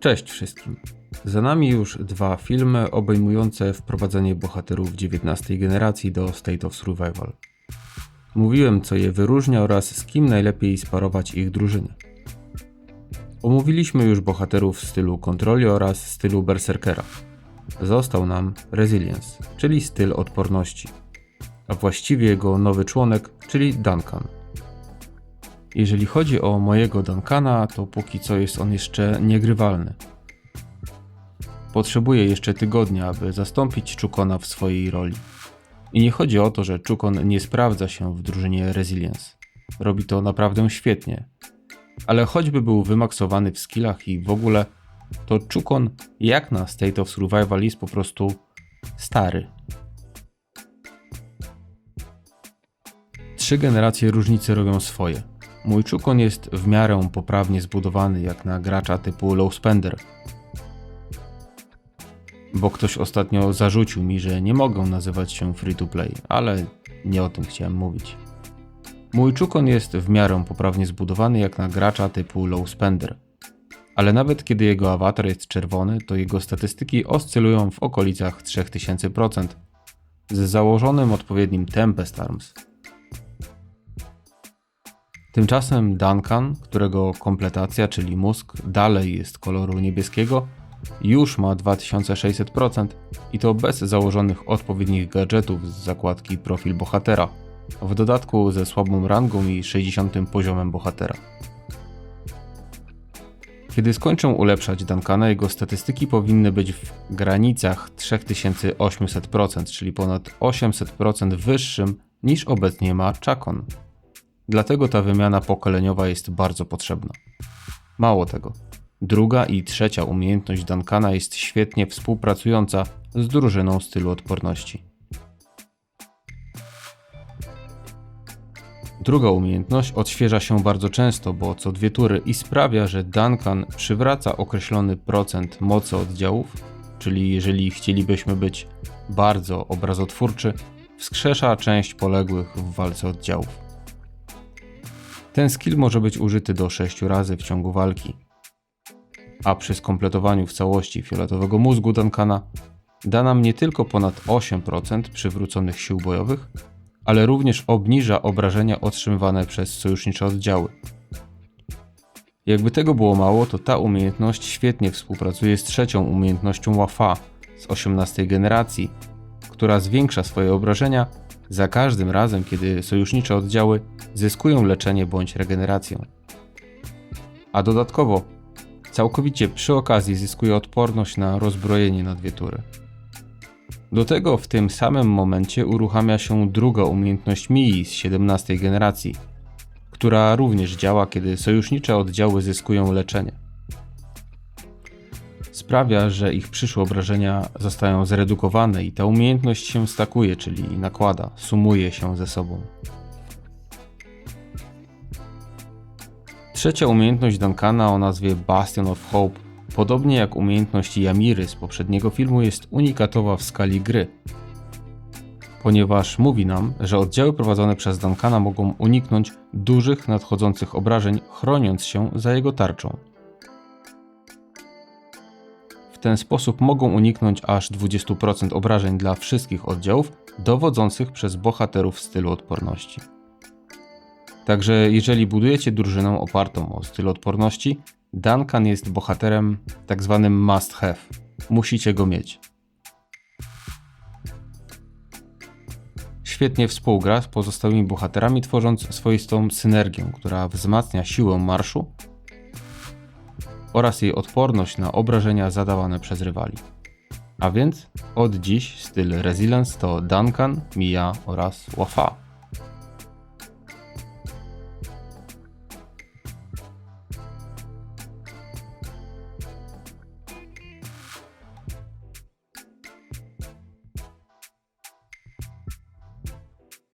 Cześć wszystkim. Za nami już 2 filmy obejmujące wprowadzenie bohaterów 19 generacji do State of Survival. Mówiłem, co je wyróżnia oraz z kim najlepiej sparować ich drużyny. Omówiliśmy już bohaterów w stylu kontroli oraz stylu berserkera. Został nam Resilience, czyli styl odporności, a właściwie jego nowy członek, czyli Duncan. Jeżeli chodzi o mojego Duncana, to póki co jest on jeszcze niegrywalny. Potrzebuję jeszcze tygodnia, aby zastąpić Chukona w swojej roli. I nie chodzi o to, że Chukon nie sprawdza się w drużynie Resilience. Robi to naprawdę świetnie. Ale choćby był wymaksowany w skillach i w ogóle, to Chukon jak na State of Survival jest po prostu stary. 3 generacje różnicy robią swoje. Mój Chukon jest w miarę poprawnie zbudowany jak na gracza typu low spender. Bo ktoś ostatnio zarzucił mi, że nie mogę nazywać się free to play, ale nie o tym chciałem mówić. Mój Chukon jest w miarę poprawnie zbudowany jak na gracza typu low spender. Ale nawet kiedy jego awatar jest czerwony, to jego statystyki oscylują w okolicach 3000% z założonym odpowiednim Tempest Arms. Tymczasem Duncan, którego kompletacja, czyli mózg, dalej jest koloru niebieskiego, już ma 2600% i to bez założonych odpowiednich gadżetów z zakładki profil bohatera, w dodatku ze słabą rangą i 60 poziomem bohatera. Kiedy skończę ulepszać Duncana, jego statystyki powinny być w granicach 3800%, czyli ponad 800% wyższym niż obecnie ma Chukon. Dlatego ta wymiana pokoleniowa jest bardzo potrzebna. Mało tego, druga i trzecia umiejętność Duncana jest świetnie współpracująca z drużyną stylu odporności. Druga umiejętność odświeża się bardzo często, bo co 2 tury i sprawia, że Duncan przywraca określony procent mocy oddziałów, czyli jeżeli chcielibyśmy być bardzo obrazotwórczy, wskrzesza część poległych w walce oddziałów. Ten skill może być użyty do 6 razy w ciągu walki, a przy skompletowaniu w całości fioletowego mózgu Duncana da nam nie tylko ponad 8% przywróconych sił bojowych, ale również obniża obrażenia otrzymywane przez sojusznicze oddziały. Jakby tego było mało, to ta umiejętność świetnie współpracuje z trzecią umiejętnością Wafa z 18 generacji, która zwiększa swoje obrażenia za każdym razem, kiedy sojusznicze oddziały zyskują leczenie bądź regenerację. A dodatkowo, całkowicie przy okazji zyskuje odporność na rozbrojenie na 2 tury. Do tego w tym samym momencie uruchamia się druga umiejętność Mii z 17 generacji, która również działa, kiedy sojusznicze oddziały zyskują leczenie. Sprawia, że ich przyszłe obrażenia zostają zredukowane i ta umiejętność się stakuje, czyli nakłada, sumuje się ze sobą. Trzecia umiejętność Duncana o nazwie Bastion of Hope, podobnie jak umiejętność Yamiry z poprzedniego filmu, jest unikatowa w skali gry, ponieważ mówi nam, że oddziały prowadzone przez Duncana mogą uniknąć dużych nadchodzących obrażeń, chroniąc się za jego tarczą. W ten sposób mogą uniknąć aż 20% obrażeń dla wszystkich oddziałów dowodzących przez bohaterów w stylu odporności. Także jeżeli budujecie drużynę opartą o styl odporności, Duncan jest bohaterem tzw. must have. Musicie go mieć. Świetnie współgra z pozostałymi bohaterami, tworząc swoistą synergię, która wzmacnia siłę marszu oraz jej odporność na obrażenia zadawane przez rywali. A więc od dziś styl Resilience to Duncan, Mia oraz Wafa.